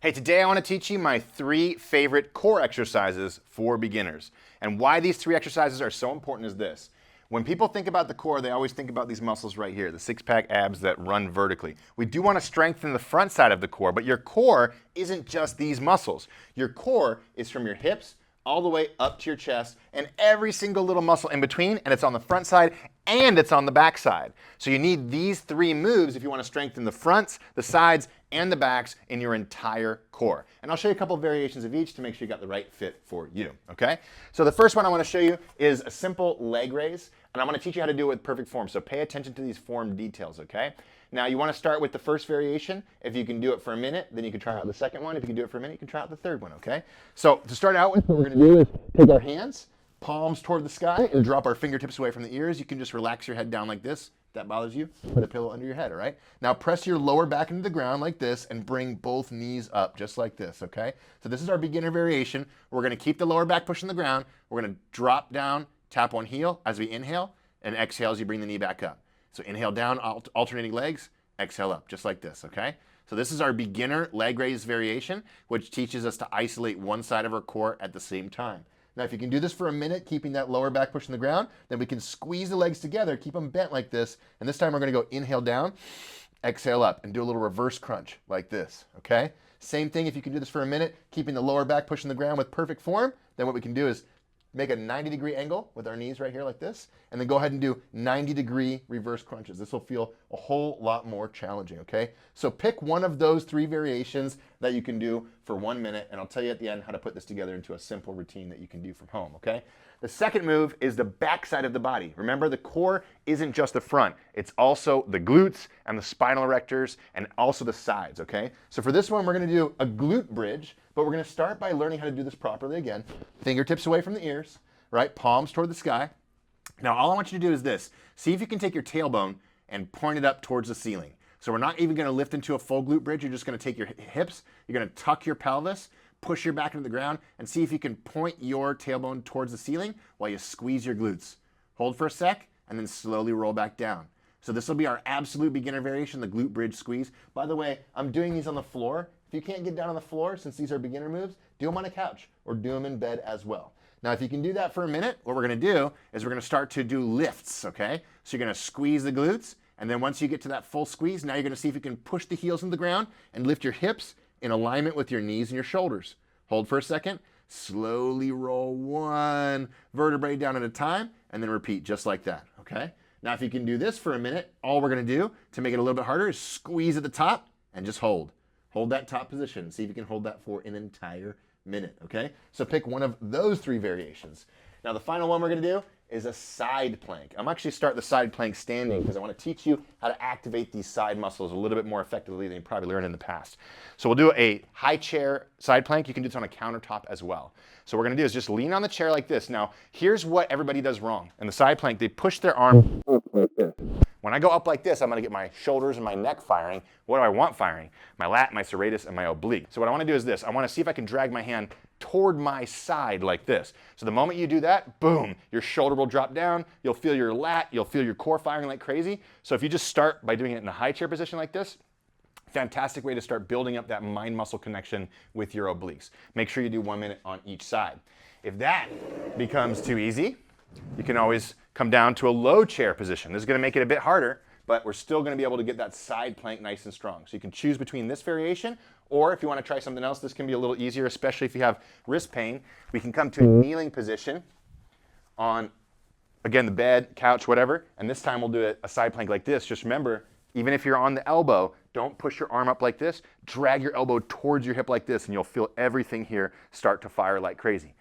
Hey, today I want to teach you my 3 favorite core exercises for beginners. And why these 3 exercises are so important is this. When people think about the core, they always think about these muscles right here, the six-pack abs that run vertically. We do want to strengthen the front side of the core, but your core isn't just these muscles. Your core is from your hips all the way up to your chest and every single little muscle in between, and it's on the front side and it's on the back side. So you need these 3 moves if you want to strengthen the fronts, the sides, and the backs in your entire core. And I'll show you a couple of variations of each to make sure you got the right fit for you, okay? So the first one I want to show you is a simple leg raise, and I'm going to teach you how to do it with perfect form. So pay attention to these form details, okay? Now you want to start with the first variation. If you can do it for a minute, then you can try out the second one. If you can do it for a minute, you can try out the third one, okay? So to start out with, what we're going to do is take our hands, palms toward the sky, and drop our fingertips away from the ears. You can just relax your head down like this. If that bothers you, put a pillow under your head, all right? Now press your lower back into the ground like this and bring both knees up just like this, okay? So this is our beginner variation. We're going to keep the lower back pushing the ground. We're going to drop down, tap one heel as we inhale, and exhale as you bring the knee back up. So inhale down, alternating legs, exhale up, just like this, okay? So this is our beginner leg raise variation, which teaches us to isolate one side of our core at the same time. Now, if you can do this for a minute, keeping that lower back pushing the ground, then we can squeeze the legs together, keep them bent like this, and this time we're gonna go inhale down, exhale up, and do a little reverse crunch like this, okay? Same thing if you can do this for a minute, keeping the lower back pushing the ground with perfect form, then what we can do is make a 90-degree angle with our knees right here like this, and then go ahead and do 90-degree reverse crunches. This will feel a whole lot more challenging, okay? So pick one of those 3 variations that you can do for 1 minute, and I'll tell you at the end how to put this together into a simple routine that you can do from home, okay? The second move is the back side of the body. Remember, the core isn't just the front. It's also the glutes and the spinal erectors and also the sides, okay? So for this one, we're gonna do a glute bridge, but we're gonna start by learning how to do this properly again. Fingertips away from the ears, right? Palms toward the sky. Now, all I want you to do is this. See if you can take your tailbone and point it up towards the ceiling. So we're not even gonna lift into a full glute bridge. You're just gonna take your hips, you're gonna tuck your pelvis, push your back into the ground, and see if you can point your tailbone towards the ceiling while you squeeze your glutes. Hold for a sec, and then slowly roll back down. So this will be our absolute beginner variation, the glute bridge squeeze. By the way, I'm doing these on the floor. If you can't get down on the floor, since these are beginner moves, do them on a couch or do them in bed as well. Now, if you can do that for a minute, what we're gonna do is we're gonna start to do lifts, okay? So you're gonna squeeze the glutes, and then once you get to that full squeeze, now you're gonna see if you can push the heels into the ground and lift your hips in alignment with your knees and your shoulders. Hold for a second, slowly roll one vertebrae down at a time, and then repeat just like that, okay? Now, if you can do this for a minute, all we're gonna do to make it a little bit harder is squeeze at the top and just hold. Hold that top position. See if you can hold that for an entire minute, okay? So pick one of those 3 variations. Now, the final one we're gonna do is a side plank. I'm actually starting the side plank standing because I want to teach you how to activate these side muscles a little bit more effectively than you probably learned in the past. So we'll do a high chair side plank. You can do this on a countertop as well. So what we're going to do is just lean on the chair like this. Now, here's what everybody does wrong. In the side plank, they push their arm up like this. When I go up like this, I'm going to get my shoulders and my neck firing. What do I want firing? My lat, my serratus, and my oblique. So what I want to do is this. I want to see if I can drag my hand toward my side like this. So the moment you do that, boom, your shoulder will drop down. You'll feel your lat. You'll feel your core firing like crazy. So if you just start by doing it in a high chair position like this, fantastic way to start building up that mind-muscle connection with your obliques. Make sure you do 1 minute on each side. If that becomes too easy, you can always come down to a low chair position. This is going to make it a bit harder, but we're still going to be able to get that side plank nice and strong. So you can choose between this variation, or if you want to try something else, this can be a little easier, especially if you have wrist pain. We can come to a kneeling position on, again, the bed, couch, whatever, and this time we'll do a side plank like this. Just remember, even if you're on the elbow, don't push your arm up like this. Drag your elbow towards your hip like this, and you'll feel everything here start to fire like crazy.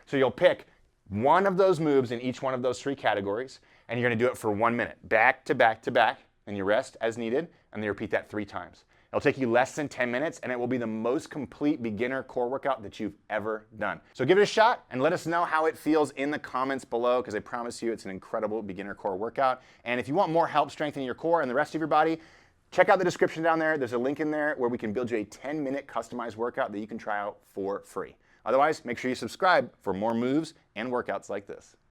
So you'll pick one of those moves in each one of those 3 categories, and you're gonna do it for 1 minute, back to back to back, and you rest as needed, and then you repeat that 3 times. It'll take you less than 10 minutes, and it will be the most complete beginner core workout that you've ever done. So give it a shot, and let us know how it feels in the comments below, because I promise you it's an incredible beginner core workout. And if you want more help strengthening your core and the rest of your body, check out the description down there. There's a link in there where we can build you a 10-minute customized workout that you can try out for free. Otherwise, make sure you subscribe for more moves and workouts like this.